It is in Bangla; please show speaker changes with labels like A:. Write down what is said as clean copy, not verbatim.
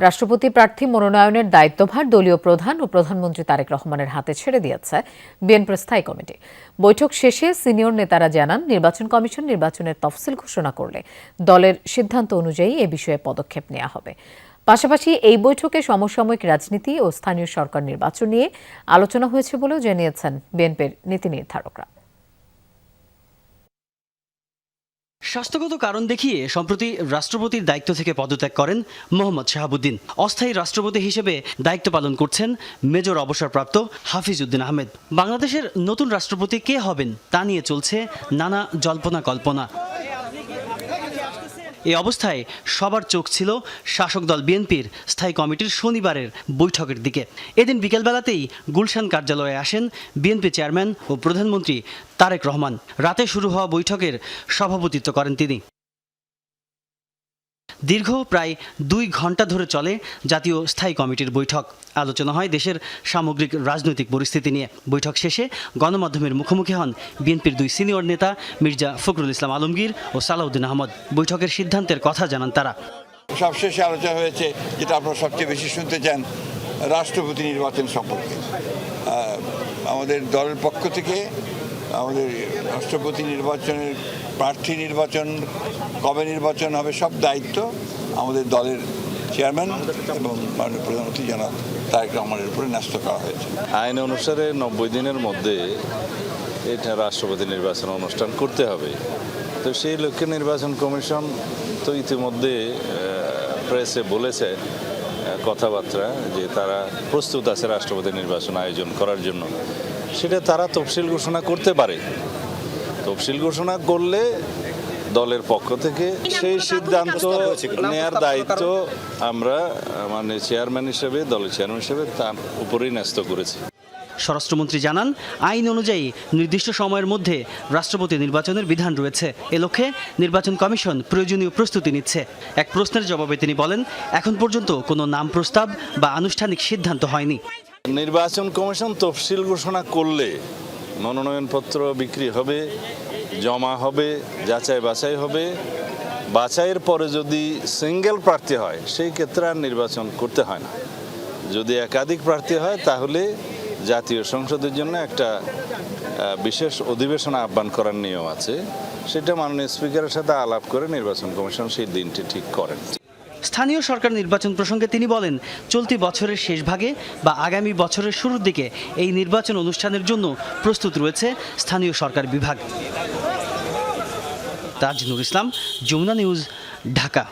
A: রাষ্ট্রপতি প্রার্থী মনোনয়নের দায়িত্বভার দলীয় প্রধান ও প্রধানমন্ত্রী তারেক রহমানের হাতে ছেড়ে দিয়েছে বিএনপির স্থায়ী কমিটি। বৈঠক শেষে সিনিয়র নেতারা জানান, নির্বাচন কমিশন নির্বাচনের তফসিল ঘোষণা করলে দলের সিদ্ধান্ত অনুযায়ী এ বিষয়ে পদক্ষেপ নেওয়া হবে। পাশাপাশি এই বৈঠকে সমসাময়িক রাজনীতি ও স্থানীয় সরকার নির্বাচন নিয়ে আলোচনা হয়েছে বলেও জানিয়েছেন বিএনপির নীতি নির্ধারকরা।
B: স্বাস্থ্যগত কারণ দেখিয়ে সম্প্রতি রাষ্ট্রপতির দায়িত্ব থেকে পদত্যাগ করেন মোহাম্মদ শাহাবুদ্দিন। অস্থায়ী রাষ্ট্রপতি হিসেবে দায়িত্ব পালন করছেন মেজর অবসরপ্রাপ্ত হাফিজ উদ্দিন আহমেদ। বাংলাদেশের নতুন রাষ্ট্রপতি কে হবেন তা নিয়ে চলছে নানা জল্পনা কল্পনা। এই অবস্থায় সবার চোখ ছিল শাসক দল বিএনপির স্থায়ী কমিটির শনিবারের বৈঠকের দিকে। এদিন বিকেলবেলাতেই গুলশান কার্যালয়ে আসেন বিএনপি চেয়ারম্যান ও প্রধানমন্ত্রী তারেক রহমান। রাতে শুরু হওয়া বৈঠকের সভাপতিত্ব করেন তিনি। দীর্ঘ প্রায় 2 ঘন্টা ধরে চলে জাতীয় স্থায়ী কমিটির বৈঠক। আলোচনা হয় দেশের সামগ্রিক রাজনৈতিক পরিস্থিতি নিয়ে। বৈঠক শেষে গণমাধ্যমের মুখোমুখি হন বিএনপির 2 সিনিয়র নেতা মির্জা ফখরুল ইসলাম আলমগীর ও সালাউদ্দিন আহমদ। বৈঠকের সিদ্ধান্তের কথা জানান তারা।
C: সবশেষে আলোচনা হয়েছে, যেটা আপনারা সবচেয়ে বেশি শুনতে চান, রাষ্ট্রপতি নির্বাচন সম্পর্কে। আমাদের দলের পক্ষ থেকে আমাদের রাষ্ট্রপতি নির্বাচনের প্রার্থী নির্বাচন, কবে নির্বাচন হবে, সব দায়িত্ব আমাদের দলের চেয়ারম্যান এবং মাননীয় প্রধানমন্ত্রী জনাব তারেক রহমানের উপরে ন্যস্ত করা হয়েছে।
D: আইন অনুসারে 90 দিনের মধ্যে এটা রাষ্ট্রপতি নির্বাচন অনুষ্ঠান করতে হবে। তো সেই লক্ষ্যে নির্বাচন কমিশন তো ইতিমধ্যে প্রেসে বলেছে কথাবার্তা যে তারা প্রস্তুত আছে রাষ্ট্রপতি নির্বাচন আয়োজন করার জন্য। সেটা তারা তফসিল ঘোষণা করতে পারে। তফসিল ঘোষণা করলে দলের পক্ষ থেকে সেই সিদ্ধান্ত নেয়ার দায়িত্ব আমরা চেয়ারম্যান হিসেবে, দলের চেয়ারম্যান হিসেবে তার উপরেই ন্যস্ত করেছি।
B: স্বরাষ্ট্রমন্ত্রী জানান, আইন অনুযায়ী নির্দিষ্ট সময়ের মধ্যে রাষ্ট্রপতি নির্বাচনের বিধান রয়েছে। এ লক্ষ্যে নির্বাচন কমিশন প্রয়োজনীয় প্রস্তুতি নিচ্ছে। এক প্রশ্নের জবাবে তিনি বলেন, এখন পর্যন্ত কোনো নাম প্রস্তাব বা আনুষ্ঠানিক সিদ্ধান্ত হয়নি।
D: নির্বাচন কমিশন তফসিল ঘোষণা করলে মনোনয়নপত্র বিক্রি হবে, জমা হবে, যাচাই বাছাই হবে। বাছাইয়ের পরে যদি সিঙ্গেল প্রার্থী হয় সেই ক্ষেত্রে আর নির্বাচন করতে হয় না। যদি একাধিক প্রার্থী হয় তাহলে জাতীয় সংসদের জন্য একটা বিশেষ অধিবেশন আহ্বান করার নিয়ম আছে। সেটা মাননীয় স্পিকারের সাথে আলাপ করে নির্বাচন কমিশন সেই দিনটি ঠিক করেন।
B: স্থানীয় সরকার নির্বাচন প্রসঙ্গে তিনি বলেন, চলতি বছরের শেষ ভাগে বা আগামী বছরের শুরুর দিকে এই নির্বাচন অনুষ্ঠানের জন্য প্রস্তুত রয়েছে স্থানীয় সরকার বিভাগ। তাজ নুর ইসলাম, যমুনা নিউজ, ঢাকা।